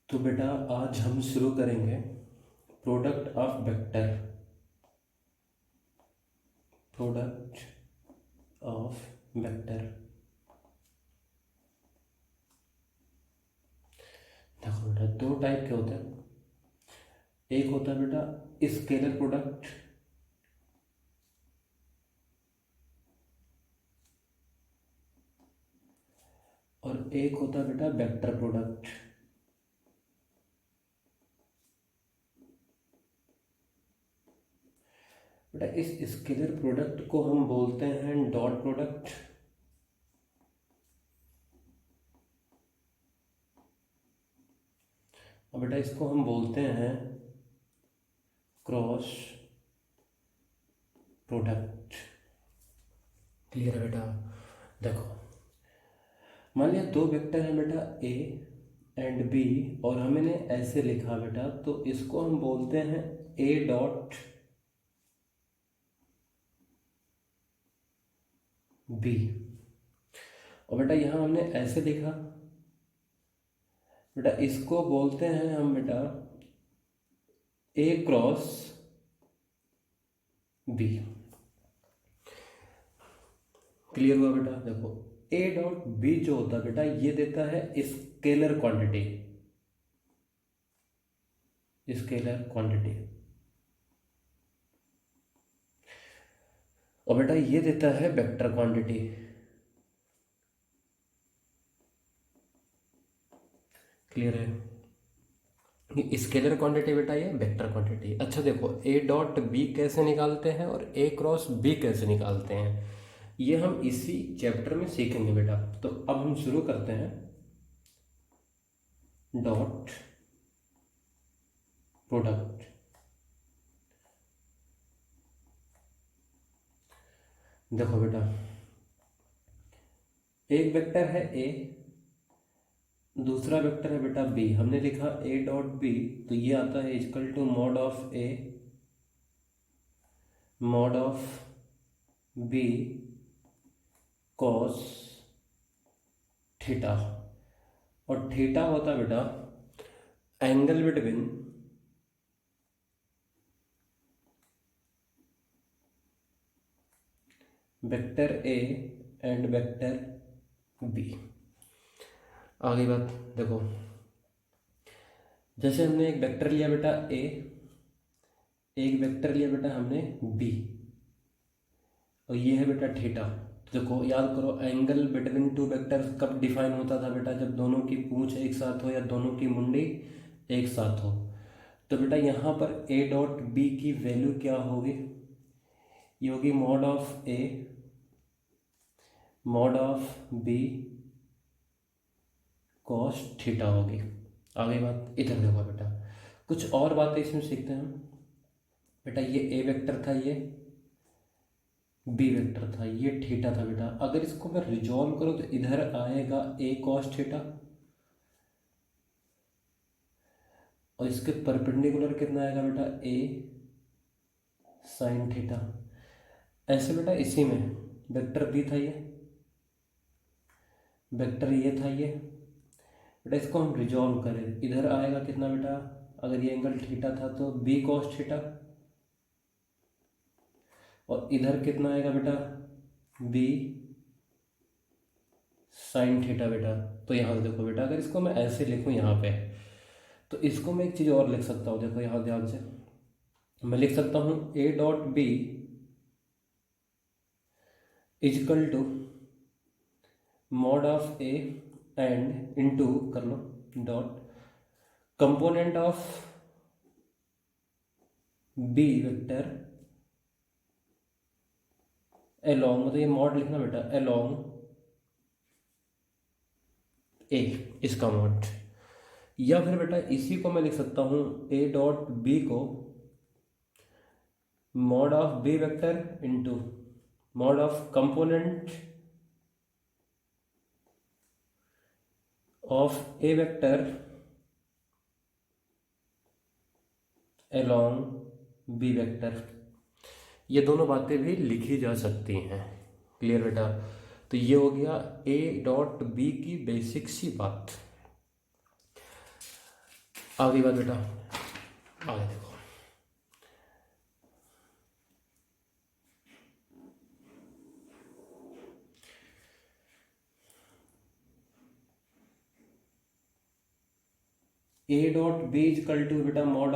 तो बेटा आज हम शुरू करेंगे product of vector. Product of vector. देखो बेटा दो टाइप के होते हैं। एक होता है बेटा स्केलर प्रोडक्ट और एक होता है बेटा वेक्टर प्रोडक्ट। बेटा इस स्केलर प्रोडक्ट को हम बोलते हैं डॉट प्रोडक्ट और बेटा इसको हम बोलते हैं क्रॉस प्रोडक्ट। क्लियर है बेटा? देखो मान लिया दो वेक्टर हैं बेटा ए एंड बी और हमने ऐसे लिखा बेटा, तो इसको हम बोलते हैं ए डॉट बी। और बेटा यहाँ हमने ऐसे लिखा बेटा, इसको बोलते हैं हम बेटा ए क्रॉस बी। क्लियर हुआ बेटा? देखो ए डॉट बी जो होता है बेटा, ये देता है स्केलर क्वांटिटी। स्केलर क्वांटिटी और बेटा ये देता है वेक्टर क्वांटिटी। क्लियर है? स्केलर क्वांटिटी बेटा, ये वेक्टर क्वांटिटी। अच्छा देखो ए डॉट बी कैसे निकालते हैं और ए क्रॉस बी कैसे निकालते हैं, ये हम इसी चैप्टर में सीखेंगे बेटा। तो अब हम शुरू करते हैं डॉट प्रोडक्ट। देखो बेटा एक वेक्टर है ए, दूसरा वेक्टर है बेटा बी। हमने लिखा ए डॉट बी, तो ये आता है equal to mod of A mod of B cos theta. और थीटा होता है बेटा angle between vector A and vector B. आगे बात देखो, जैसे हमने एक वेक्टर लिया बेटा ए, एक वेक्टर लिया बेटा हमने बी, और ये है बेटा थीटा। तो देखो याद करो एंगल बिटवीन टू वेक्टर्स कब डिफाइन होता था बेटा, जब दोनों की पूंछ एक साथ हो या दोनों की मुंडी एक साथ हो। तो बेटा यहाँ पर ए डॉट बी की वैल्यू क्या होगी, ये होगी mod of A mod of B cos theta होगी। आगे बात इधर देखो बेटा, कुछ और बातें इसमें सीखते हैं हम। बेटा ये ए वेक्टर था, ये बी वेक्टर था, ये थीटा था बेटा। अगर इसको मैं रिजॉल्व करूँ तो इधर आएगा ए कॉस थीटा और इसके परपेंडिकुलर कितना आएगा बेटा ए साइन थीटा। ऐसे बेटा इसी में वेक्टर बी था, ये वेक्टर ये था, ये बेटा इसको हम रिजॉल्व करें, इधर आएगा कितना बेटा, अगर ये एंगल थीटा था तो बी कॉस थीटा, और इधर कितना आएगा बेटा बी साइन थीटा बेटा। तो यहाँ देखो बेटा, अगर इसको मैं ऐसे लिखूँ यहाँ पे, तो इसको मैं एक चीज़ और लिख सकता हूँ। देखो यहाँ ध्यान से मैं लिख सकता हूँ A dot B is equal to mod of A and into कर लो dot component of B vector along, मतलब ये मॉड लिखना बेटा एलोंग ए, इसका मॉड। या फिर बेटा इसी को मैं लिख सकता हूँ ए डॉट बी को mod of B vector into mod of component of A vector along B vector. ये दोनों बातें भी लिखी जा सकती हैं। क्लियर बेटा? तो ये हो गया ए डॉट बी की बेसिक सी बात। आगे बात बेटा, आगे देखो, A dot B is equal to बेटा मॉड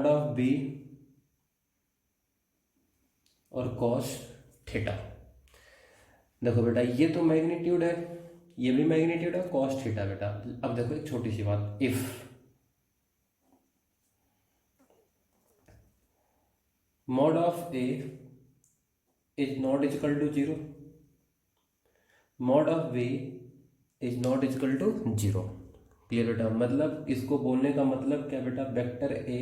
ऑफ बी और कॉस थीटा। देखो बेटा ये तो मैग्नीट्यूड है, ये भी मैग्नीट्यूड है, कॉस थीटा बेटा। अब देखो एक छोटी सी बात, if mod of A is not equal to zero, mod of B is not equal to zero. Clear बेटा, मतलब इसको बोलने का मतलब क्या बेटा, vector A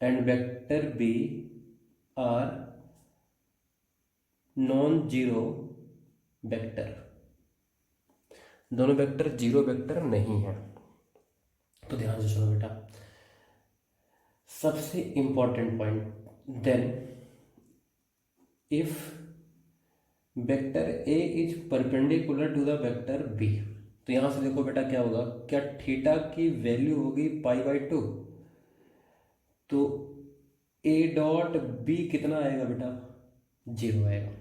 and vector B are non zero vector, दोनों वेक्टर जीरो वेक्टर नहीं है। तो ध्यान से सुनो बेटा, सबसे important point, then if vector A is perpendicular to the vector B, तो यहां से देखो बेटा क्या होगा, क्या थीटा की वैल्यू होगी π/2, तो ए डॉट बी कितना आएगा बेटा, जीरो आएगा।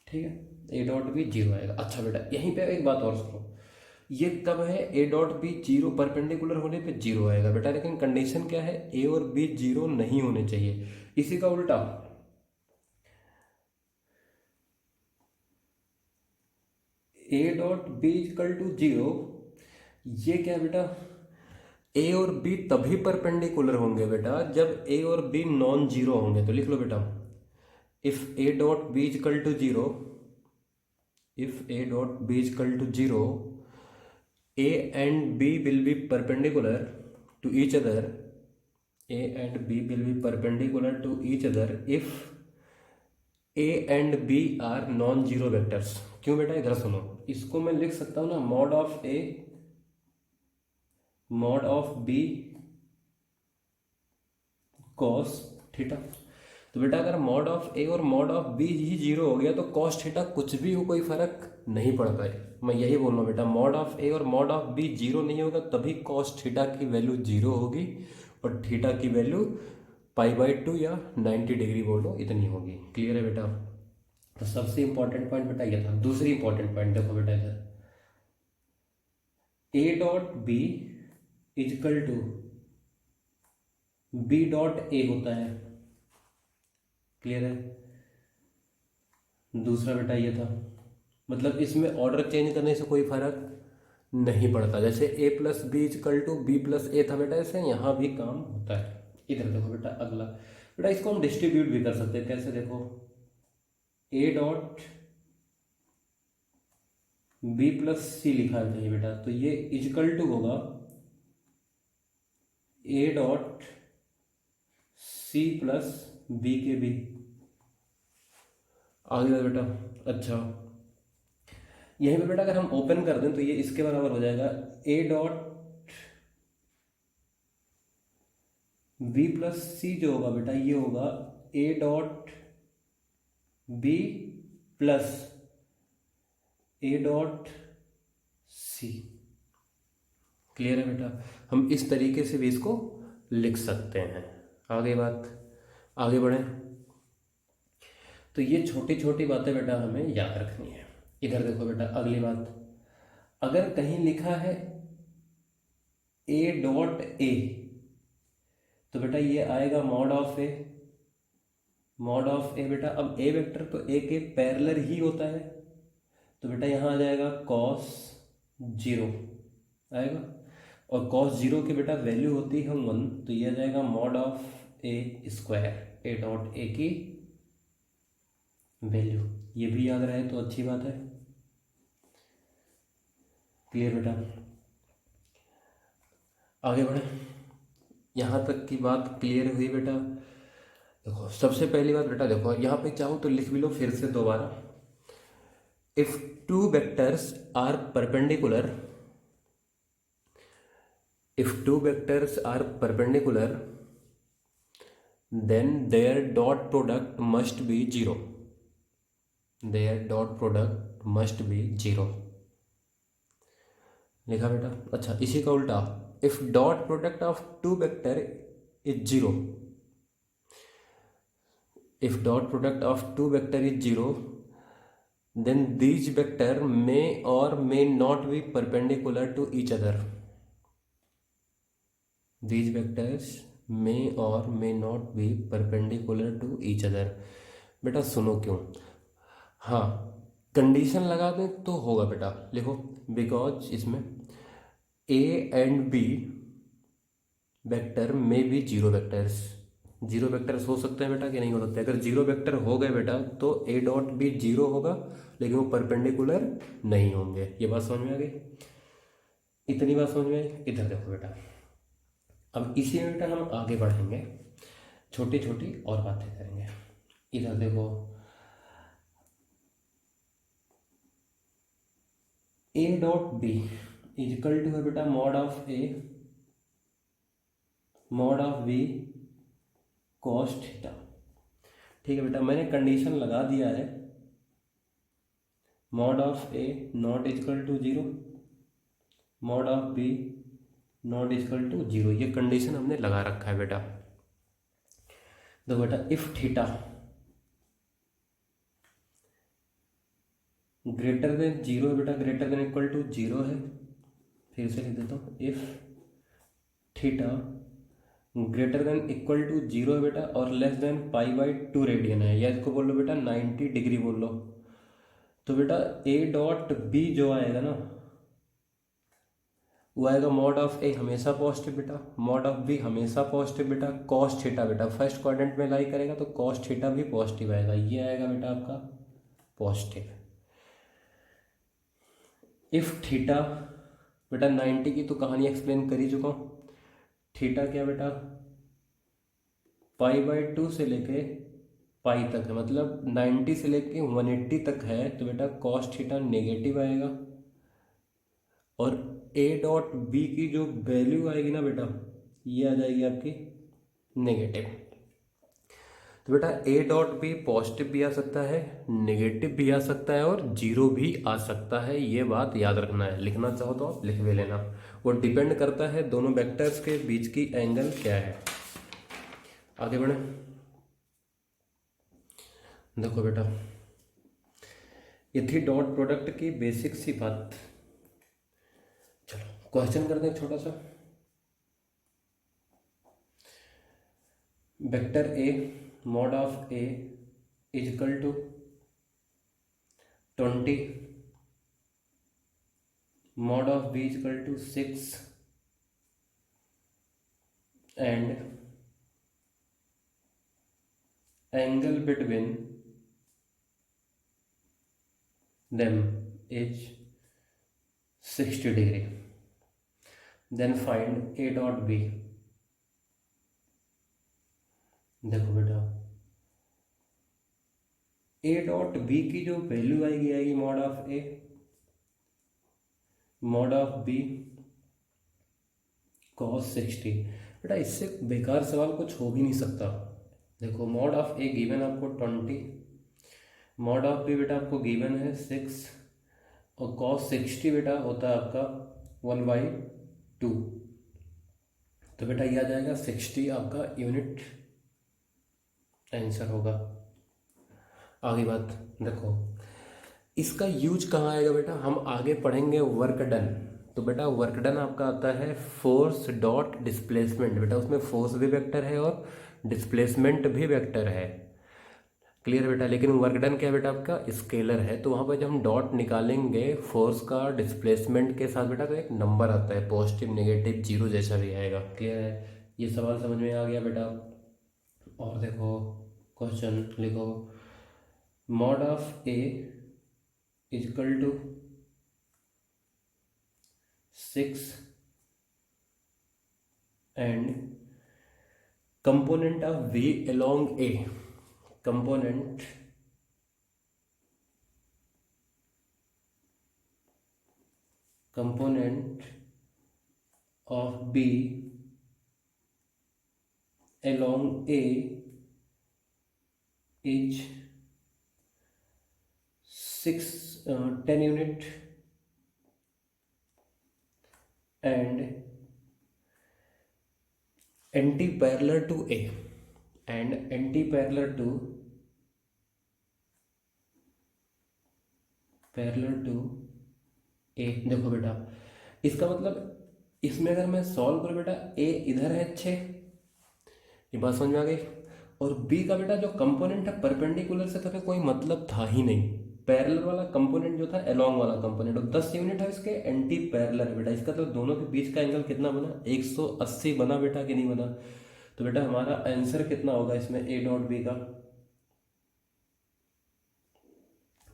ठीक है, ए डॉट बी जीरो आएगा। अच्छा बेटा यहीं पे एक बात और सुनो, ये कब है A dot B zero, perpendicular होने पे जीरो आएगा बेटा, लेकिन कंडीशन क्या है, ए और बी जीरो नहीं होने चाहिए। इसी का उल्टा, A dot B equal to zero, ये क्या बेटा, ए और बी तभी परपेंडिकुलर होंगे बेटा जब ए और बी नॉन जीरो होंगे। तो लिख लो बेटा, if A dot B equal to zero, if A dot B equal to zero, A and B will be perpendicular to each other, A and B will be perpendicular to each other if A and B are non-zero vectors। क्यों बेटा, इधर सुनो, इसको मैं लिख सकता हूँ ना, mod of A mod of B cos theta. तो बेटा अगर मॉड ऑफ ए और मॉड ऑफ बी ही जीरो हो गया तो कॉस थीटा कुछ भी हो कोई फर्क नहीं पड़ता है। मैं यही बोल रहा हूँ बेटा, मॉड ऑफ ए और मॉड ऑफ बी जीरो नहीं होगा तभी कॉस थीटा की वैल्यू जीरो होगी और थीटा की वैल्यू π/2 या 90 डिग्री बोलो इतनी होगी। क्लियर है बेटा। तो सबसे इंपॉर्टेंट पॉइंट बेटा ये था। दूसरी इंपॉर्टेंट पॉइंट देखो बेटा इधर, A dot B is equal to B dot A होता है। क्लियर है। दूसरा बेटा ये था, मतलब इसमें ऑर्डर चेंज करने से कोई फर्क नहीं पड़ता। जैसे a plus B is equal to B plus A था बेटा, ऐसे यहाँ भी काम होता है। इधर देखो बेटा अगला, बेटा इसको हम डिस्ट्रीब्यूट भी कर सकते हैं। कैसे देखो, a dot B plus C लिखा है कहीं बेटा, तो ये इजकल टू होगा a dot C plus B के बी। आगे बेटा अच्छा, यहीं पे बेटा अगर हम ओपन कर दें तो ये इसके बराबर हो जाएगा a dot B plus C जो होगा बेटा ये होगा a dot B plus a dot C. Clear है बेटा, हम इस तरीके से भी इसको लिख सकते हैं। आगे बात, आगे बढ़ें। तो ये छोटी छोटी बातें बेटा हमें याद रखनी है। इधर देखो बेटा अगली बात, अगर कहीं लिखा है a डॉट ए तो बेटा ये आएगा mod of A, mod of A बेटा। अब ए वेक्टर तो ए के पैरेलल ही होता है, तो बेटा यहाँ आ जाएगा कॉस जीरो आएगा, और कॉस जीरो की बेटा वैल्यू होती है 1, तो ये आ जाएगा mod of A square, A dot A की वैल्यू। ये भी याद रहे तो अच्छी बात है। क्लियर बेटा, आगे बढ़े। यहाँ तक की बात क्लियर हुई बेटा। देखो सबसे पहली बात बेटा, देखो यहाँ पे चाहो तो लिख भी लो फिर से दोबारा, if two vectors are perpendicular, if two vectors are perpendicular then their dot product must be zero. Their dot product must be zero. लिखा बेटा। अच्छा, इसी का उल्टा, if dot product of two vector is zero, if dot product of two vector is zero, then these vector may or may not be perpendicular to each other, these vectors may or may not be perpendicular to each other। बेटा सुनो क्यों, हाँ condition लगा दें तो होगा बेटा। लिखो, बिकॉज इसमें ए एंड बी वेक्टर में भी जीरो वेक्टर्स, जीरो वेक्टर्स हो सकते हैं बेटा कि नहीं हो सकते। अगर जीरो वेक्टर हो गए बेटा तो ए डॉट भी जीरो होगा, लेकिन वो परपेंडिकुलर नहीं होंगे। ये बात समझ में आ गई, इतनी बात समझ में आई। इधर देखो बेटा, अब इसी में बेटा हम आगे बढ़ेंगे, छोटी छोटी और बातें करेंगे। इधर देखो, A dot B is equal to है बेटा mod of A mod of B cos theta. ठीक है बेटा, मैंने कंडीशन लगा दिया है, mod of A not is equal to zero, mod of B not is equal to zero, ये कंडीशन हमने लगा रखा है बेटा। तो बेटा if theta greater than zero है बेटा, greater than equal to zero है, फिर से लिख देता हूँ, if theta greater than equal to zero है बेटा और less than pi by two radian है, या इसको बोल लो बेटा 90 डिग्री बोल लो, तो बेटा ए डॉट बी जो आएगा ना वो आएगा मॉड ऑफ ए हमेशा पॉजिटिव बेटा, मॉड ऑफ बी हमेशा पॉजिटिव बेटा, कॉस थीटा बेटा फर्स्ट क्वाड्रेंट में लाई करेगा तो कॉस थीटा भी पॉजिटिव आएगा, ये आएगा बेटा आपका पॉजिटिव। इफ थीटा बेटा 90 की तो कहानी एक्सप्लेन कर ही चुका हूँ, थीटा क्या बेटा पाई बाई टू से लेके पाई तक है, मतलब 90 से लेके 180 तक है, तो बेटा कॉस थीटा नेगेटिव आएगा। और ए डॉट बी की जो वैल्यू आएगी ना बेटा ये आ जाएगी आपकी नेगेटिव। तो बेटा ए डॉट बी पॉजिटिव भी आ सकता है, नेगेटिव भी आ सकता है और जीरो भी आ सकता है, ये बात याद रखना है। लिखना चाहो तो आप लिख भी लेना, वो डिपेंड करता है दोनों वेक्टर्स के बीच की एंगल क्या है। आगे बढ़े, देखो बेटा ये थी डॉट प्रोडक्ट की बेसिक सी बात। चलो क्वेश्चन करते हैं छोटा सा। Vector A mod of A is equal to 20, mod of B is equal to 6 and angle between them is 60 degree, then find a dot b। देखो बेटा a डॉट b की जो वैल्यू आएगी mod of a mod of b cos 60। बेटा इससे बेकार सवाल कुछ हो भी नहीं सकता। देखो मॉड ऑफ a गिवन आपको 20, मॉड ऑफ बी बेटा आपको गिवन है 6 और कॉस 60 बेटा होता है आपका 1/2, तो बेटा ये आ जाएगा 60 आपका यूनिट आंसर होगा। आगे बात देखो, इसका यूज कहाँ आएगा बेटा, हम आगे पढ़ेंगे वर्क डन। तो बेटा वर्क डन आपका आता है फोर्स डॉट डिस्प्लेसमेंट, बेटा उसमें फोर्स भी वेक्टर है और डिस्प्लेसमेंट भी वेक्टर है, क्लियर बेटा। लेकिन वर्क डन क्या है बेटा आपका स्केलर है, तो वहाँ पर जब हम डॉट निकालेंगे फोर्स का डिस्प्लेसमेंट के साथ बेटा तो एक नंबर आता है, पॉजिटिव नेगेटिव जीरो जैसा भी आएगा, क्लियर है। ये सवाल समझ में आ गया बेटा। और देखो क्वेश्चन लिखो, mod of A is equal to 6 and component of v along a, component of b along a is 10 unit and anti-parallel to A and anti-parallel to A। देखो बेटा, इसका मतलब इसमें अगर मैं सॉल्व करूँ बेटा, A इधर है 6, ये बात समझ में आ गई। और B का बेटा जो कंपोनेंट है परपेंडिकुलर से तो कोई मतलब था ही नहीं, पैरेलल वाला कंपोनेंट जो था एलॉन्ग वाला कंपोनेंट, और 10 यूनिट है इसके एंटी पैरेलल बेटा। इसका तो दोनों के बीच का एंगल कितना बना, 180 बना बेटा कि नहीं बना। तो बेटा हमारा आंसर कितना होगा इसमें ए डॉट बी का,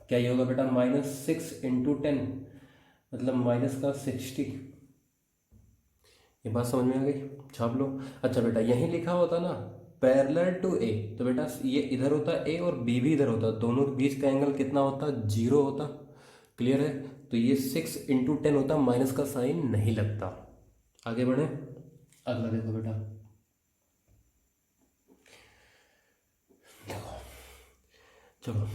क्या ये होगा बेटा -6 × 10, मतलब -60। ये बात समझ में आ गई, छाप लो। अच्छा बेटा यहीं लिखा होता ना पैरेलल टू ए, तो बेटा ये इधर होता ए और बी भी इधर होता, दोनों के बीच का एंगल कितना होता, 0 होता। क्लियर है, तो ये 6 × 10 होता, माइनस का साइन नहीं लगता। आगे बढ़े, अगला देखो बेटा, देखो चलो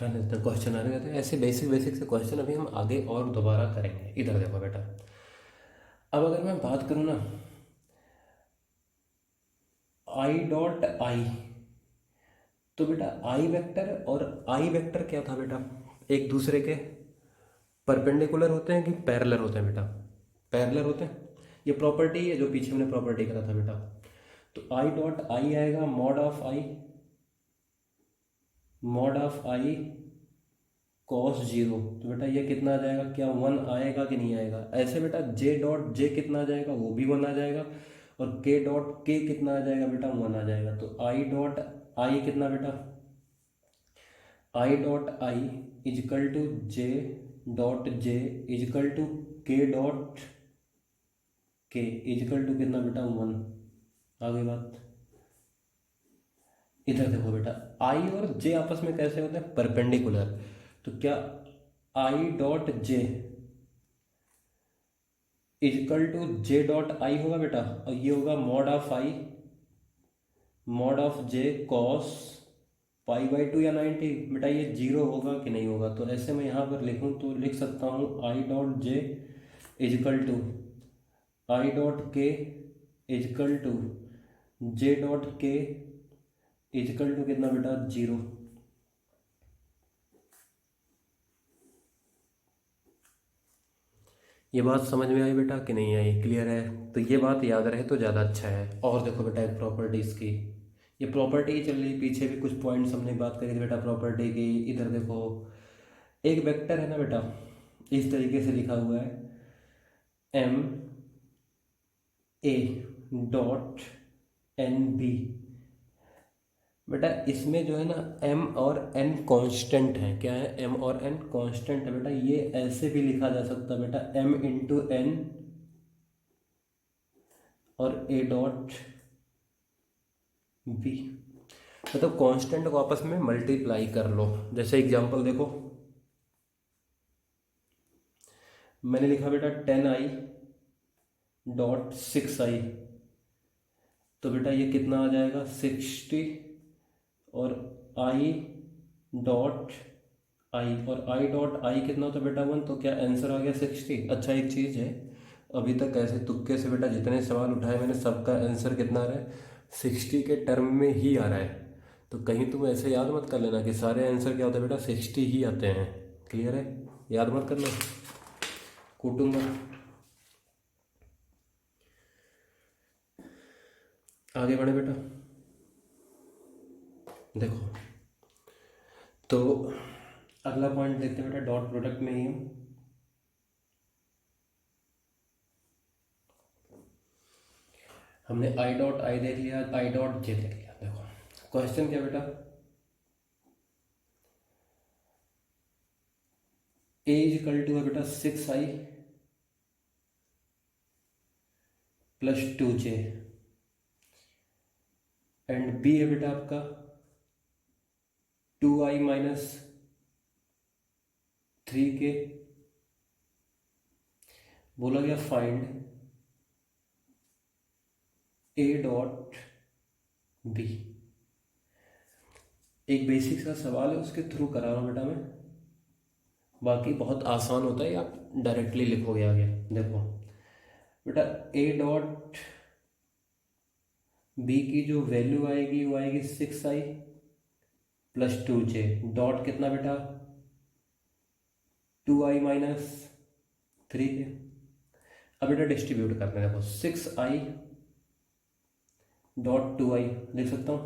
रहने देते हैं, क्वेश्चन आने देते हैं। ऐसे बेसिक बेसिक से क्वेश्चन अभी हम आगे और दोबारा करेंगे। इधर देखो बेटा, अब अगर मैं बात करूँ ना आई डॉट आई, तो बेटा आई वेक्टर और आई वेक्टर क्या था बेटा, एक दूसरे के परपेंडिकुलर होते हैं कि पैरेलल होते हैं बेटा, पैरेलल होते हैं। ये प्रॉपर्टी है जो पीछे हमने प्रॉपर्टी करा था बेटा। तो आई डॉट आई आएगा मॉड ऑफ आई कॉस 0, तो बेटा ये कितना आ जाएगा, क्या 1 आएगा कि नहीं आएगा। ऐसे बेटा जे डॉट जे कितना आ जाएगा, वो भी 1 आ जाएगा, और के डॉट के कितना आ जाएगा बेटा, 1 आ जाएगा। तो आई डॉट आई कितना बेटा, I dot I is equal to J dot J is equal to K dot K is equal to कितना बेटा, 1। आगे बात, इधर देखो बेटा आई और जे आपस में कैसे होते हैं, परपेंडिकुलर। तो क्या I dot J is equal to J dot I होगा बेटा, और ये होगा मॉड ऑफ जे कॉस π/2 या 90। बेटा ये 0 होगा कि नहीं होगा, तो ऐसे मैं यहाँ पर लिखूँ तो लिख सकता हूँ I dot J is equal to I dot K is equal to J dot K is equal to कितना बेटा, 0। ये बात समझ में आई बेटा कि नहीं आई, क्लियर है। तो ये बात याद रहे तो ज़्यादा अच्छा है। और देखो बेटा एक प्रॉपर्टीज़ की, ये प्रॉपर्टी ही चल रही, पीछे भी कुछ पॉइंट्स हमने बात करी थी बेटा प्रॉपर्टी की। इधर देखो एक वेक्टर है ना बेटा, इस तरीके से लिखा हुआ है M A dot N B. बेटा इसमें जो है ना m और n कांस्टेंट है, क्या है, m और n कांस्टेंट है बेटा। ये ऐसे भी लिखा जा सकता है बेटा m इंटू एन और a डॉट b, मतलब कांस्टेंट को आपस में मल्टीप्लाई कर लो। जैसे एग्जांपल देखो, मैंने लिखा बेटा 10i डॉट 6i, तो बेटा ये कितना आ जाएगा 60, और i डॉट आई, और i डॉट आई कितना होता है बेटा 1, तो क्या आंसर आ गया 60। अच्छा एक चीज़ है, अभी तक ऐसे तुक्के से बेटा जितने सवाल उठाए मैंने सबका आंसर कितना आ रहा है, 60 के टर्म में ही आ रहा है। तो कहीं तुम ऐसे याद मत कर लेना कि सारे आंसर क्या होता है बेटा 60 ही आते हैं। क्लियर है, याद मत करना, कूटूंगा। आगे बढ़े बेटा, देखो तो अगला पॉइंट देखते हैं बेटा, डॉट प्रोडक्ट में ही हम हमने आई डॉट आई देख लिया, आई डॉट जे देख लिया। देखो क्वेश्चन क्या बेटा, ए इजकल टू है बेटा 6i plus 2j, and B है बेटा आपका 2i माइनस 3k। बोला गया फाइंड ए डॉट बी। एक बेसिक सा सवाल है, उसके थ्रू करा रहा हूँ बेटा मैं। बाकी बहुत आसान होता है, आप डायरेक्टली लिखोगे आगे। देखो बेटा ए डॉट बी की जो वैल्यू आएगी वो आएगी 6i प्लस 2j डॉट कितना बेटा 2i माइनस 3j। अब बेटा डिस्ट्रीब्यूट करते हैं। देखो 6i डॉट 2i लिख सकता हूँ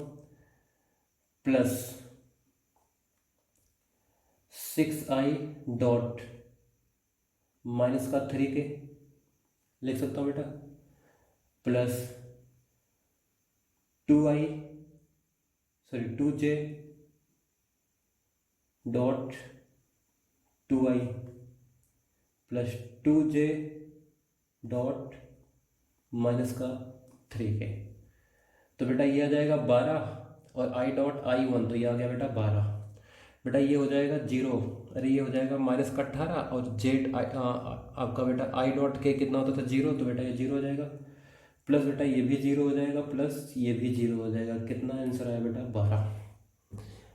प्लस 6i डॉट माइनस का 3k लिख सकता हूँ बेटा plus 2j dot 2i plus 2j dot minus का 3k। तो बेटा ये आ जाएगा 12 और i डॉट i1 तो ये आ गया बेटा 12। बेटा ये हो जाएगा 0, अरे ये हो जाएगा माइनस का 18 और जेड आपका बेटा i डॉट के कितना होता था 0, तो बेटा ये 0 हो जाएगा प्लस बेटा ये भी 0 हो जाएगा प्लस ये भी 0 हो जाएगा। कितना आंसर आया बेटा 12।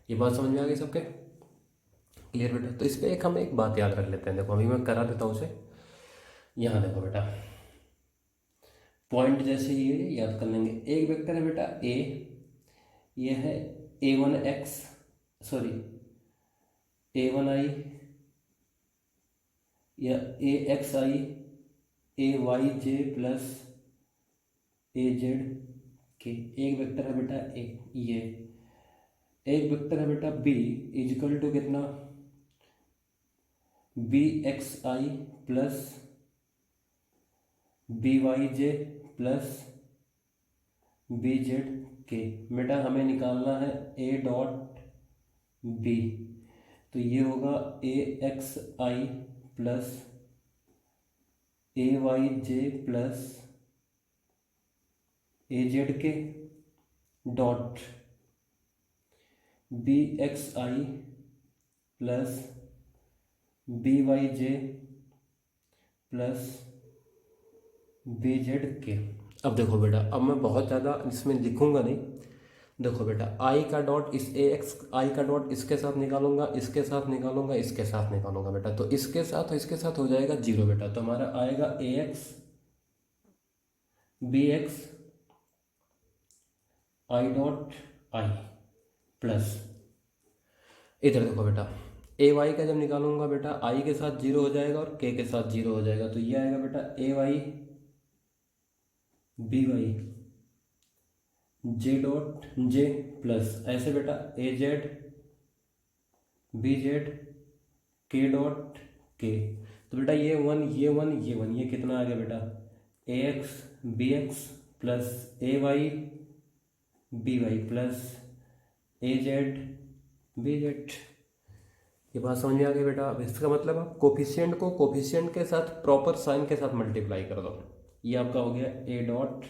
ये बात समझ में आ गई सबके? क्लियर बेटा? तो इस पर हम एक बात याद रख लेते हैं। देखो अभी मैं करा देता हूँ उसे। यहाँ देखो बेटा पॉइंट जैसे ये याद कर लेंगे। एक वेक्टर है बेटा ए, ये है a1x सॉरी a1i या axi ayj प्लस az के। एक वेक्टर है बेटा ये एक वेक्टर है बेटा b इजिकल टू कितना bxi plus byj plus bz के। बेटा हमें निकालना है a डॉट b, तो ये होगा axi plus ayj plus az के dot bxi plus byj plus bz के। अब देखो बेटा अब मैं बहुत ज़्यादा इसमें लिखूंगा नहीं। देखो बेटा i का डॉट इस i का डॉट इसके साथ निकालूंगा, इसके साथ निकालूंगा, इसके साथ निकालूंगा बेटा, तो इसके साथ और इसके साथ हो जाएगा 0 बेटा। तो हमारा आएगा ax bx i dot i plus इधर देखो बेटा ए वाई का जब निकालूंगा बेटा आई के साथ 0 हो जाएगा और के के साथ 0 हो जाएगा, तो ये आएगा बेटा A Y B Y J dot J plus ऐसे बेटा A Z B Z K dot K. तो बेटा ये 1 ये 1 ये 1 ये कितना आ गया बेटा ए एक्स बी एक्स प्लस ए वाई बी वाई प्लस ए जेड बी जेड। ये बात समझ में आ गई बेटा? अब इसका मतलब आप कोफिशिएंट को कोफिशिएंट के साथ प्रॉपर साइन के साथ मल्टीप्लाई कर दो। ये आपका हो गया ए डॉट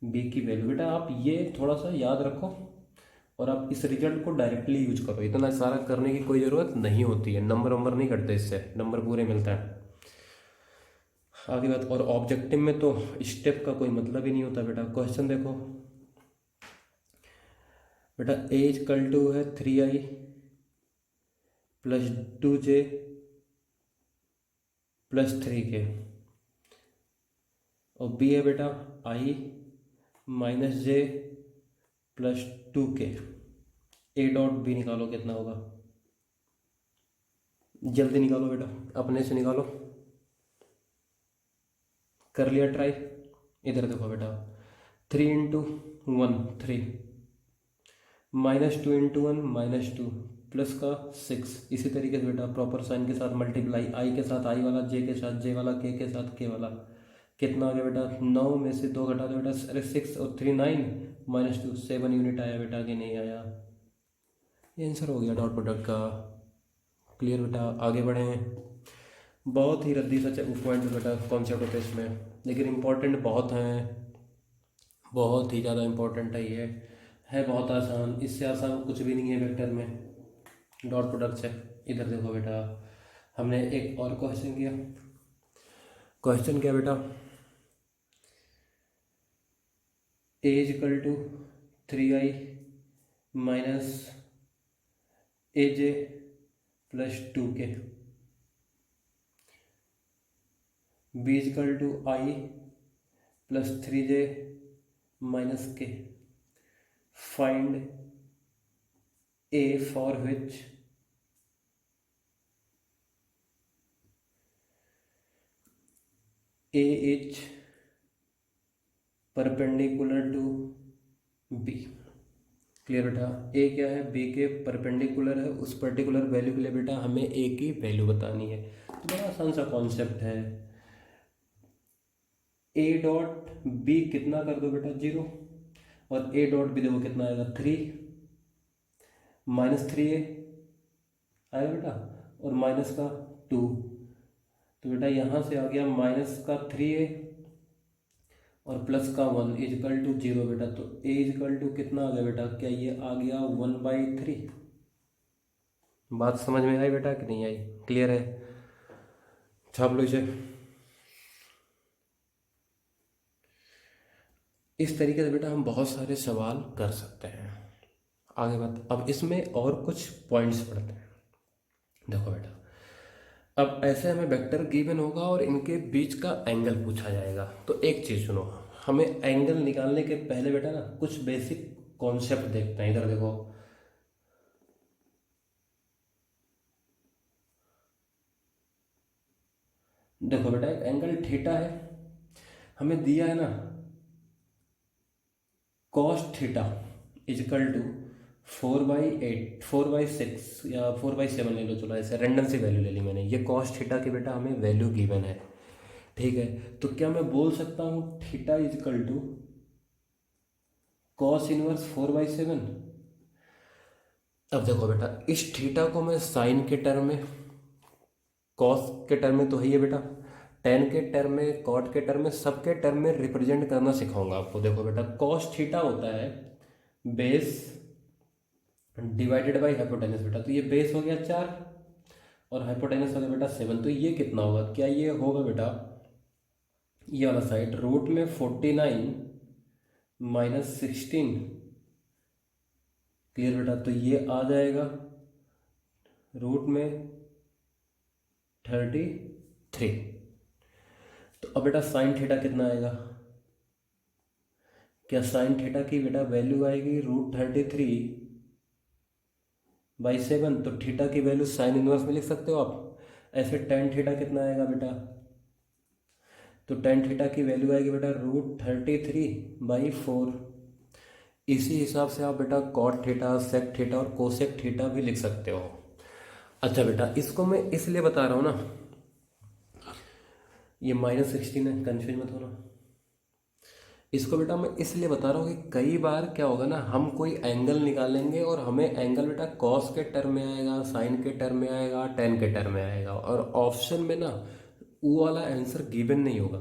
बी की वैल्यू। बेटा आप ये थोड़ा सा याद रखो और आप इस रिजल्ट को डायरेक्टली यूज करो। इतना सारा करने की कोई ज़रूरत नहीं होती है, नंबर वंबर नहीं कटते, इससे नंबर पूरे मिलता है। आगे बात, और ऑब्जेक्टिव में तो स्टेप का कोई मतलब ही नहीं होता बेटा। क्वेश्चन देखो बेटा ए इक्वल टू है 3i plus 2j plus 3k और बी है बेटा i minus j plus 2k। A dot B निकालो कितना होगा, जल्दी निकालो बेटा, अपने से निकालो। कर लिया ट्राई? इधर देखो बेटा 3 into 1 3 minus 2 into 1 minus 2 plus का 6। इसी तरीके से बेटा प्रॉपर साइन के साथ मल्टीप्लाई, आई के साथ आई वाला, जे के साथ जे वाला, के साथ के वाला। कितना आ गया बेटा 9 में से 2 घटा दो बेटा, अरे 6 और 3 9 माइनस 2 7 यूनिट आया बेटा कि नहीं आया? ये आंसर हो गया डॉट प्रोडक्ट का। क्लियर बेटा? आगे बढ़ें। बहुत ही रद्दी सच पॉइंट बेटा कॉन्सेप्ट होते हैं इसमें, लेकिन इम्पोर्टेंट बहुत हैं, बहुत ही ज़्यादा इम्पोर्टेंट है। ये है बहुत आसान, इससे आसान कुछ भी नहीं है वेक्टर में डॉट प्रोडक्ट से। इधर देखो बेटा हमने एक और क्वेश्चन किया। क्वेश्चन क्या बेटा A equal to 3i minus A J plus 2k, b equal to i plus 3j minus k, find a for which a is perpendicular to b। Clear बेटा, a क्या है, b के perpendicular है, उस particular value के लिए बेटा हमें a की वैल्यू बतानी है। तो बड़ा आसान सा कॉन्सेप्ट है, a डॉट b कितना कर दो बेटा 0, और a डॉट b देखो कितना आएगा 3, माइनस 3a आएगा बेटा, और माइनस का 2, तो बेटा यहाँ से आ गया माइनस का 3a और प्लस का 1 इजकल टू 0 बेटा। तो a इजकल टू कितना आ गया बेटा, क्या ये आ गया 1/3। बात समझ में आई बेटा कि नहीं आई, क्लियर है, छाप लो इसे। इस तरीके से बेटा हम बहुत सारे सवाल कर सकते हैं। आगे बात, अब इसमें और कुछ पॉइंट्स पढ़ते हैं। देखो बेटा, अब ऐसे हमें वेक्टर गिवन होगा और इनके बीच का एंगल पूछा जाएगा। तो एक चीज़ सुनो, हमें एंगल निकालने के पहले बेटा ना कुछ बेसिक कॉन्सेप्ट देखते हैं। इधर देखो, देखो बेटा एक एंगल थीटा है, हमें दिया है ना कॉस थीटा इजकल टू 4/8, 4/6 या 4/7 ले लो, चलो ऐसे रेंडम सी वैल्यू ले ली मैंने। ये कॉस थीटा की बेटा हमें वैल्यू गिवन है, ठीक है। तो क्या मैं बोल सकता हूँ theta is equal to cos inverse 4/7। अब देखो बेटा, इस थीटा को मैं साइन के टर्म में, कॉस के टर्म में तो है ये बेटा, टेन के टर्म में, कॉट के टर्म में, सबके टर्म में रिप्रेजेंट करना सिखाऊंगा आपको। देखो बेटा, कॉस थीटा होता है बेस डिवाइडेड बाई हाइपोटेनस बेटा। तो ये बेस हो गया 4 और हाइपोटेनस हो गया बेटा 7। तो ये कितना होगा, क्या ये होगा बेटा, ये वाला साइड रूट में 49 माइनस 16। क्लियर बेटा, तो ये आ जाएगा रूट में 33। तो अब बेटा साइन थीटा कितना आएगा, क्या साइन थीटा की बेटा वैल्यू आएगी √33/7। तो थीटा की वैल्यू साइन इनवर्स में लिख सकते हो आप। ऐसे टेन थीटा कितना आएगा बेटा, तो टेन थीटा की वैल्यू आएगी बेटा √33/4। इसी हिसाब से आप बेटा कॉट थीटा, सेक थीटा और कोसेक थीटा भी लिख सकते हो। अच्छा बेटा, इसको मैं इसलिए बता रहा हूँ ना, ये -16 है, कंफ्यूज मत होना। इसको बेटा मैं इसलिए बता रहा हूँ कि कई बार क्या होगा ना, हम कोई एंगल निकालेंगे और हमें एंगल बेटा कॉस के टर्म में आएगा, साइन के टर्म में आएगा, टेन के टर्म में आएगा, और ऑप्शन में ना वो वाला आंसर गिवन नहीं होगा,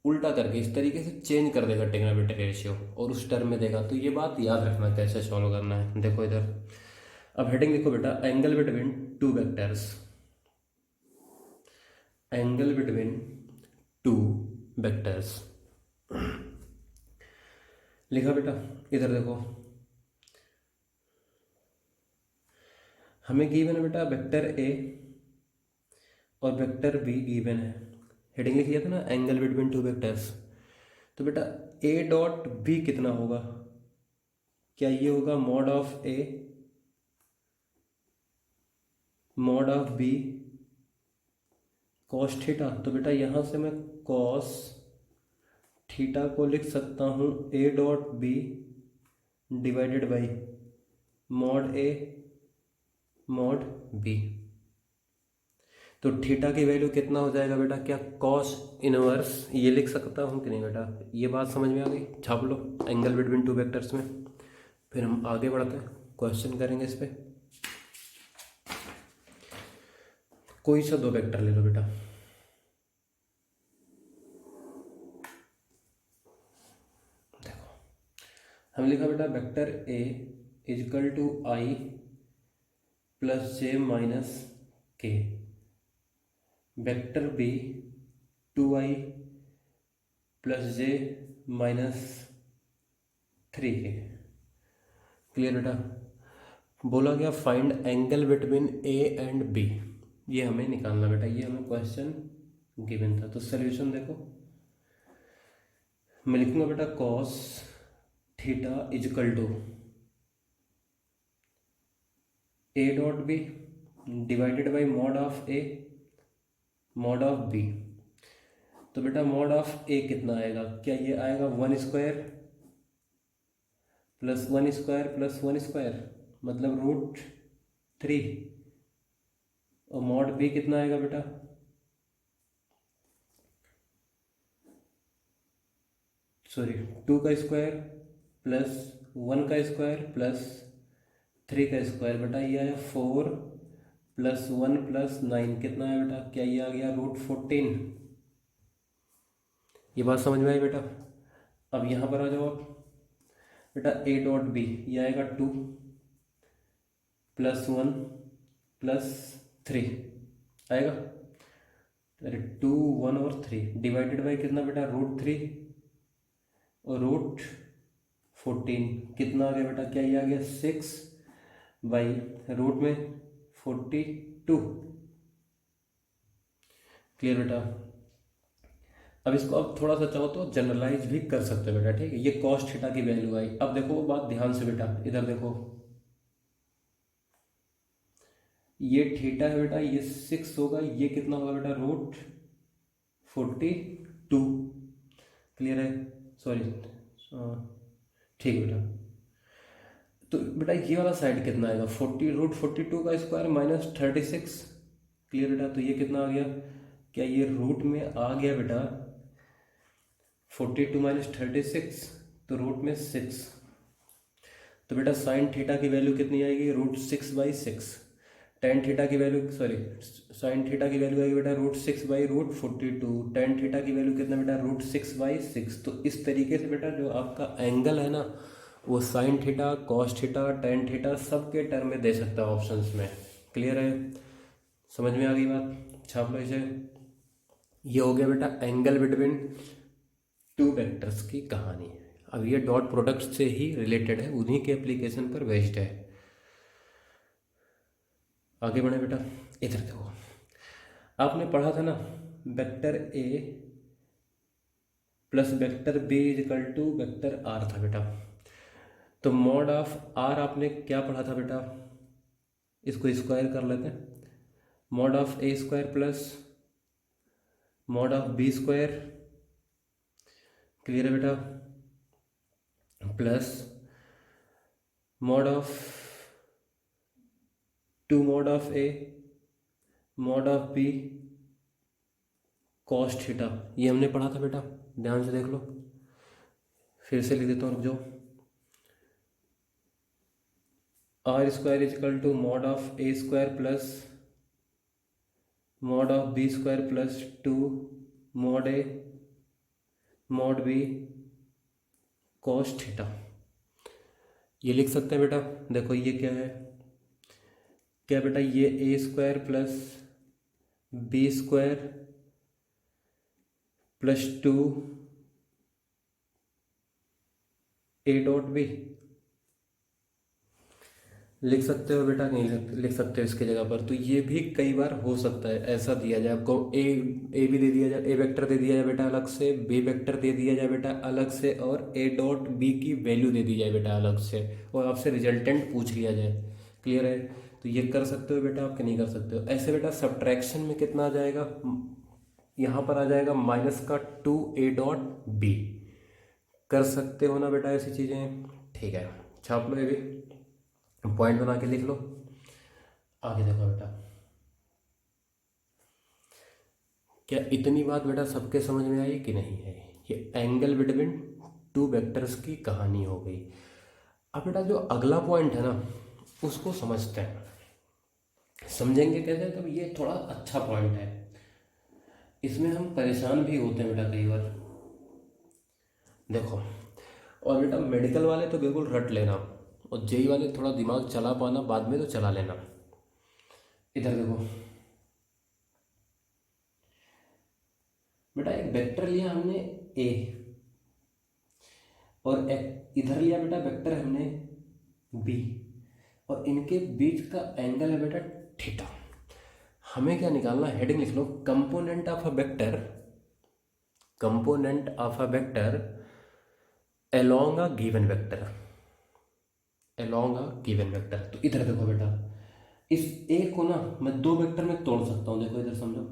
उल्टा करके इस तरीके से चेंज कर देगा ट्रिग्नोमेट्रिक रेशियो और उस टर्म में देगा। तो ये बात याद रखना कैसे सॉल्व करना है। देखो इधर, अब हेडिंग देखो बेटा, angle between two vectors, angle between two vectors लिखा बेटा। इधर देखो, हमें गिवन है बेटा वेक्टर ए और वेक्टर बी गिवन है। हेडिंग लिख लिया था ना, एंगल बिटवीन टू वेक्टर्स। तो बेटा ए डॉट बी कितना होगा, क्या ये होगा mod of A mod of B cos theta. तो बेटा यहाँ से मैं कॉस थीटा को लिख सकता हूँ A dot B divided by mod A mod B. तो थीटा की वैल्यू कितना हो जाएगा बेटा, क्या कॉस इनवर्स ये लिख सकता हूँ कि नहीं बेटा, ये बात समझ में आ गई। छाप लो एंगल बिटवीन टू वेक्टर्स में, फिर हम आगे बढ़ते हैं, क्वेश्चन करेंगे इस पर। कोई सा दो वेक्टर ले लो बेटा, देखो हम लिखा बेटा vector A is equal to I plus J minus K, vector B 2i plus J minus 3k। Clear बेटा, बोला गया find angle between A and B, ये हमें निकालना बेटा, ये हमें क्वेश्चन गिवन था। तो सोल्यूशन देखो, मैं लिखूंगा बेटा cos theta is equal to A dot B divided by mod of A mod of B. तो बेटा मॉड ऑफ ए कितना आएगा, क्या ये आएगा 1² प्लस 1² प्लस 1² मतलब √3, और मॉड बी कितना आएगा बेटा, सॉरी 2 का स्क्वायर प्लस 1 का स्क्वायर प्लस 3 का स्क्वायर। बेटा ये आया 4 प्लस 1 प्लस 9 कितना है बेटा, क्या ये आ गया √14। ये बात समझ में आई बेटा। अब यहाँ पर आ जाओ आप बेटा, ए डॉट बी ये आएगा 2 प्लस 1 प्लस 3 आएगा, अरे 2 1 और 3 डिवाइडेड बाई कितना बेटा √3 और √14 कितना आ गया बेटा, क्या ये आ गया 6 बाई रूट में 42। क्लियर बेटा। अब इसको अब थोड़ा सा चाहो तो जनरलाइज भी कर सकते हो बेटा, ठीक है। ये कॉस थीटा की वैल्यू आई। अब देखो वो बात ध्यान से बेटा, इधर देखो ये थीटा है बेटा, ये 6 होगा, ये कितना होगा बेटा √42। क्लियर है, सॉरी ठीक है बेटा। तो बेटा ये वाला साइड कितना आएगा 40√42 का स्क्वायर माइनस 36। क्लियर बेटा, तो ये कितना आ गया, क्या ये रूट में आ गया बेटा 42 माइनस 36, तो रूट में 6। तो बेटा साइन थीटा की वैल्यू कितनी आएगी √6/6। टेन थीटा की वैल्यू सॉरी साइन थीटा की वैल्यू आएगी बेटा √6/√42। टेन थीटा की वैल्यू कितना बेटा √6/6। तो इस तरीके से बेटा जो आपका एंगल है ना, वो sine theta, cos theta, tan theta सब के टर्म में दे सकता है ऑप्शंस में। क्लियर है, समझ में आ गई बात, छाप लो इसे। ये हो गया बेटा एंगल बिटवीन टू वेक्टर्स की कहानी। अब ये डॉट प्रोडक्ट से ही रिलेटेड है, उन्हीं के एप्लीकेशन पर बेस्ड है। आगे बढ़े बेटा, इधर देखो, आपने पढ़ा था ना vector A plus vector B is equal to vector R था बेटा। तो मॉड ऑफ आर आपने क्या पढ़ा था बेटा, इसको स्क्वायर कर लेते हैं, mod of A square plus mod of B square. Clear है बेटा, plus mod of 2 mod of A mod of B cos theta. ये हमने पढ़ा था बेटा, ध्यान से देख लो, फिर से लिख देता हूँ, रुक जाओ। R square is equal to mod of A square plus mod of B square plus 2 mod A mod B cos theta. ये लिख सकते हैं बेटा। देखो ये क्या है, क्या बेटा ये A square plus B square plus 2 A dot B लिख सकते हो बेटा, नहीं लिख सकते हो इसके जगह पर। तो ये भी कई बार हो सकता है ऐसा दिया जाए आपको, ए भी दे दिया जाए, ए वेक्टर दे दिया जाए बेटा अलग से, बी वेक्टर दे दिया जाए बेटा अलग से, और ए डॉट बी की वैल्यू दे दी जाए बेटा अलग से, और आपसे रिजल्टेंट पूछ लिया जाए। क्लियर है, तो ये कर सकते हो बेटा, आप नहीं कर सकते हो ऐसे बेटा। सब्ट्रैक्शन में कितना आ जाएगा, यहाँ पर आ जाएगा -2 ए डॉट बी। कर सकते हो ना बेटा ऐसी चीज़ें, ठीक है, छाप लो, ये भी पॉइंट बना के लिख लो। आगे देखो बेटा, क्या इतनी बात बेटा सबके समझ में आई कि नहीं है। ये एंगल बिटवीन टू वेक्टर्स की कहानी हो गई। अब बेटा जो अगला पॉइंट है ना, उसको समझते हैं, समझेंगे कैसे, तो ये थोड़ा अच्छा पॉइंट है, इसमें हम परेशान भी होते हैं बेटा कई बार। देखो, और बेटा मेडिकल वाले तो बिल्कुल रट लेना, और जेई वाले थोड़ा दिमाग चला पाना बाद में तो चला लेना। इधर देखो बेटा, एक वेक्टर लिया हमने ए, और एक इधर लिया बेटा वेक्टर हमने बी, और इनके बीच का एंगल है बेटा थीटा। हमें क्या निकालना, हेडिंग लिख लो, component of a vector, component of a vector along a given vector, along a given vector. तो इधर देखो बेटा, इस ए को ना मैं दो वेक्टर में तोड़ सकता हूँ, देखो इधर समझो,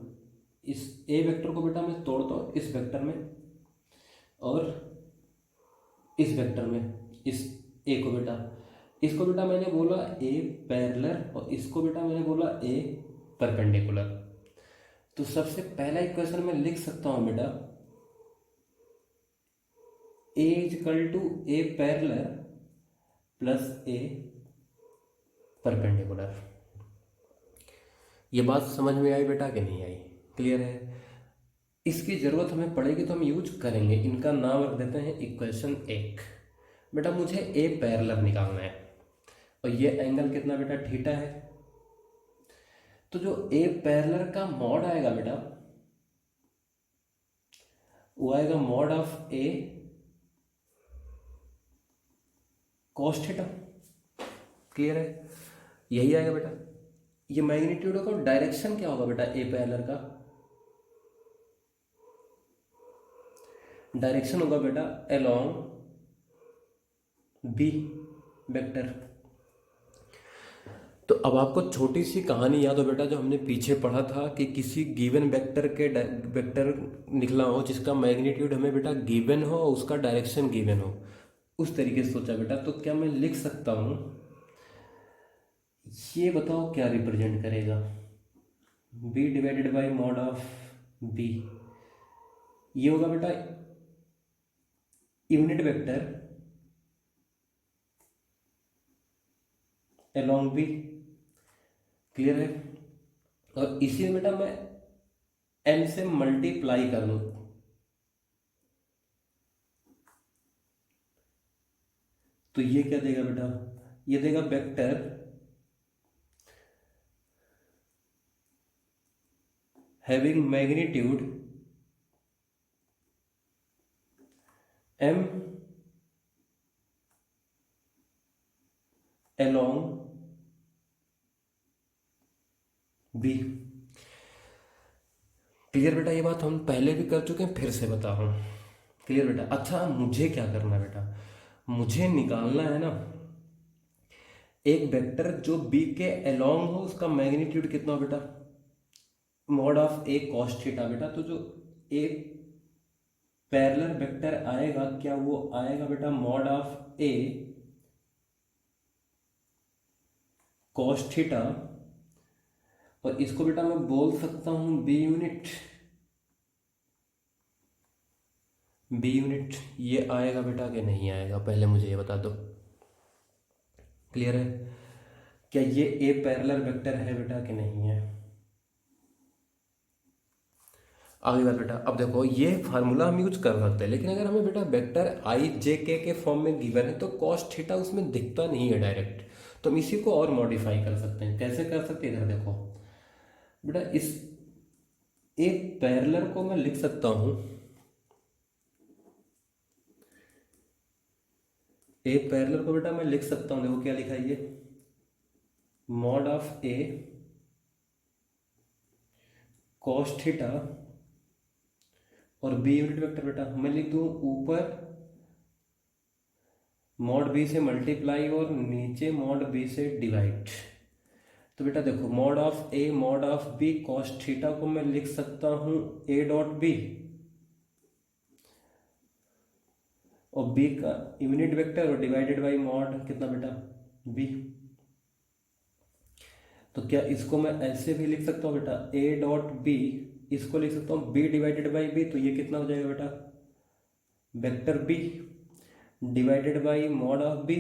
इस ए वेक्टर को बेटा मैं तोड़ता हूँ इस वेक्टर में और इस वेक्टर में, इस ए को बेटा, इसको बेटा मैंने बोला ए पैरेलल और इसको बेटा मैंने बोला ए परपेंडिकुलर। तो सबसे पहला इक्वेशन में लिख सकता हूँ बेटा A is equal to A parallel plus A perpendicular. ये बात समझ में आई बेटा कि नहीं आई? क्लियर है? इसकी ज़रूरत हमें पड़ेगी तो हम यूज करेंगे। इनका नाम रख देते हैं इक्वेशन 1। बेटा मुझे ए पैरेलल निकालना है और ये एंगल कितना बेटा थीटा है। तो जो ए पैरेलल का मॉड आएगा बेटा वो आएगा mod of A cos theta. Clear है? यही आएगा बेटा। ये मैग्नीट्यूड का डायरेक्शन क्या होगा बेटा ए पैरेलल का? डायरेक्शन होगा बेटा अलोंग बी वेक्टर। तो अब आपको छोटी सी कहानी याद हो बेटा जो हमने पीछे पढ़ा था कि किसी गिवन वेक्टर के वेक्टर निकला हो जिसका मैग्नीट्यूड हमें बेटा गिवन हो और उसका डायरेक्शन गिवन हो, उस तरीके से सोचा बेटा। तो क्या मैं लिख सकता हूँ, ये बताओ क्या रिप्रेजेंट करेगा, B divided by mod of B. ये होगा बेटा unit vector along B. Clear है? और इसी में बेटा मैं एन से मल्टीप्लाई कर लूं तो ये क्या देगा बेटा, ये देगा vector having magnitude M along B. Clear बेटा? ये बात हम पहले भी कर चुके हैं, फिर से बता रहा हूँ। क्लियर बेटा? अच्छा मुझे क्या करना है बेटा, मुझे निकालना है ना एक वेक्टर जो बी के अलोंग हो, उसका मैग्नीट्यूड कितना हो बेटा, mod of A cos theta बेटा। तो जो ए पैरेलल वेक्टर आएगा क्या, वो आएगा बेटा mod of A cos theta और इसको बेटा मैं बोल सकता हूं बी यूनिट, बी यूनिट। ये आएगा बेटा कि नहीं आएगा, पहले मुझे ये बता दो। क्लियर है? क्या ये ए पैरेलल वेक्टर है बेटा कि नहीं है? आगे बात बेटा, अब देखो ये फार्मूला हम यूज कर सकते हैं, लेकिन अगर हमें बेटा वेक्टर आई जे के फॉर्म में गिवन है तो कॉस थीटा उसमें दिखता नहीं है डायरेक्ट। तो हम इसी को और मॉडिफाई कर सकते हैं। कैसे कर सकते हैं? इधर देखो बेटा, इस एक पैरेलल को मैं लिख सकता हूं ए पैरेलल को बेटा मैं लिख सकता हूं, देखो क्या लिखा है, ये mod of A cos theta और बी यूनिट वेक्टर बेटा मैं लिख दूं ऊपर मॉड बी से मल्टीप्लाई और नीचे मॉड बी से डिवाइड। तो बेटा देखो mod of A mod of B cos theta को मैं लिख सकता हूं ए डॉट बी और बी का यूनिट वेक्टर और डिवाइडेड बाई मॉड कितना बेटा बी। तो क्या इसको मैं ऐसे भी लिख सकता हूँ बेटा ए डॉट बी, इसको लिख सकता हूँ बी डिवाइडेड बाई बी। तो ये कितना हो जाएगा बेटा vector B divided by mod of B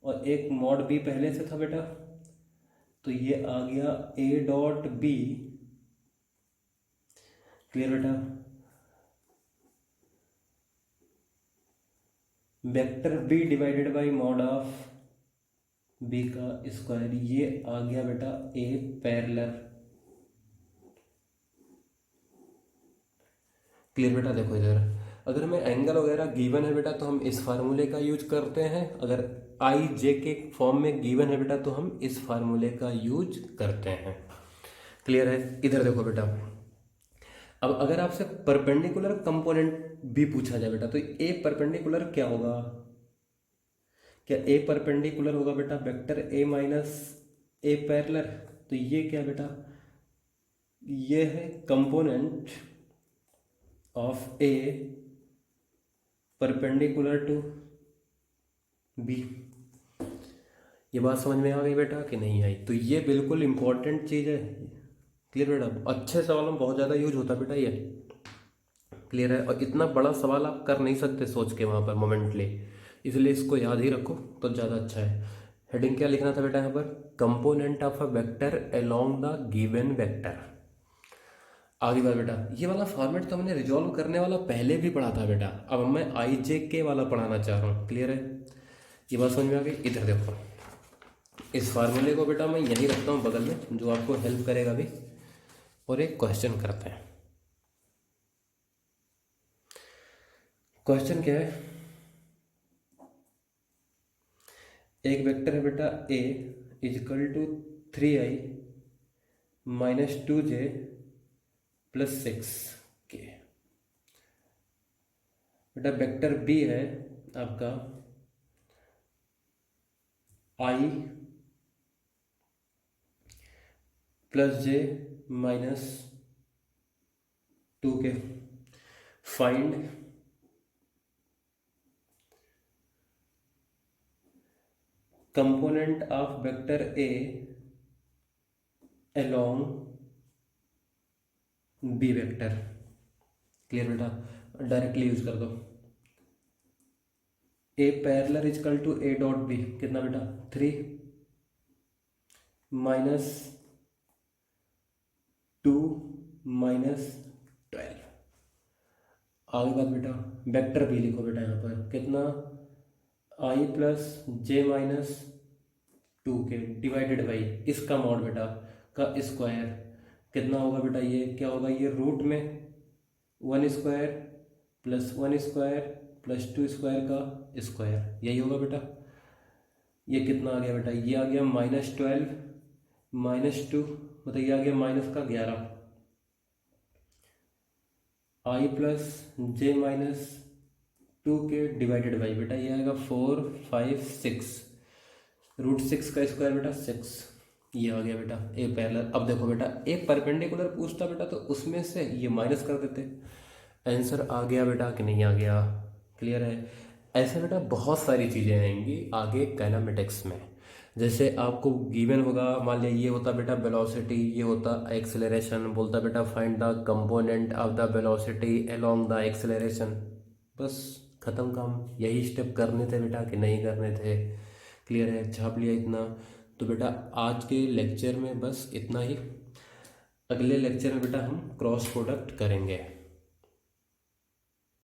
और एक मॉड बी पहले से था बेटा, तो ये आ गया ए डॉट बी। क्लियर बेटा? Vector B divided by mod of B का स्क्वायर, ये आ गया बेटा ए पैरेलल। क्लियर बेटा? देखो इधर अगर हमें एंगल वगैरह गिवन है बेटा तो हम इस फार्मूले का यूज करते हैं, अगर आई जे के फॉर्म में गिवन है बेटा तो हम इस फार्मूले का यूज करते हैं। क्लियर है? इधर देखो बेटा, अब अगर आपसे परपेंडिकुलर कंपोनेंट भी पूछा जाए बेटा तो ए परपेंडिकुलर क्या होगा? क्या ए परपेंडिकुलर होगा बेटा vector A minus A parallel? तो ये क्या बेटा, ये है component of A perpendicular to B. ये बात समझ में आ गई बेटा कि नहीं आई? तो ये बिल्कुल इंपॉर्टेंट चीज़ है। क्लियर बेटा? अच्छे सवालों में बहुत ज़्यादा यूज होता है बेटा ये। क्लियर है? और इतना बड़ा सवाल आप कर नहीं सकते सोच के वहाँ पर मोमेंटली, इसलिए इसको याद ही रखो तो ज़्यादा अच्छा है। हेडिंग क्या लिखना था बेटा यहाँ पर? Component of a vector along the given vector. आगे बात बेटा, ये वाला फॉर्मेट तो हमने रिजॉल्व करने वाला पहले भी पढ़ा था बेटा, अब मैं आई जे के वाला पढ़ाना चाह रहा हूँ। क्लियर है? ये बात समझ में आ गई? इधर देखो, इस फार्मूले को बेटा मैं यहीं रखता हूँ बगल में, जो आपको हेल्प करेगा भी। और एक क्वेश्चन करते हैं। क्वेश्चन क्या है? एक वेक्टर है बेटा A is equal to 3i minus 2j plus 6k। बेटा वेक्टर बी है आपका i plus j minus 2k। Find component of vector A along B vector. Clear बेटा? डायरेक्टली यूज कर दो। A parallel equal to A dot B कितना बेटा? 3 minus 2 minus 12। आगे बात बेटा, वेक्टर बी लिखो बेटा यहाँ पर कितना? I plus J minus 2k divided by इसका मॉड बेटा का स्क्वायर कितना होगा बेटा? ये क्या होगा? ये रूट में 1 square plus 1 square plus 2 square का स्क्वायर, यही होगा बेटा। ये कितना आ गया बेटा? ये आ गया -12 -2, मतलब ये आ गया माइनस का 11। I plus J minus 2k divided by बेटा ये आएगा 4 5 6, रूट 6 का स्क्वायर बेटा 6। ये आ गया बेटा ए पैरेलल। अब देखो बेटा, एक परपेंडिकुलर पूछता बेटा तो उसमें से ये माइनस कर देते। आंसर आ गया बेटा कि नहीं आ गया? क्लियर है? ऐसे बेटा बहुत सारी चीज़ें आएंगी आगे काइनेमेटिक्स में। जैसे आपको गिवन होगा, मान लिया ये होता बेटा वेलोसिटी, ये होता एक्सेलरेशन, बोलता बेटा find the component of the velocity along the acceleration. बस ख़त्म काम। यही स्टेप करने थे बेटा कि नहीं करने थे? क्लियर है? छाप लिया इतना? तो बेटा आज के लेक्चर में बस इतना ही। अगले लेक्चर में बेटा हम क्रॉस प्रोडक्ट करेंगे।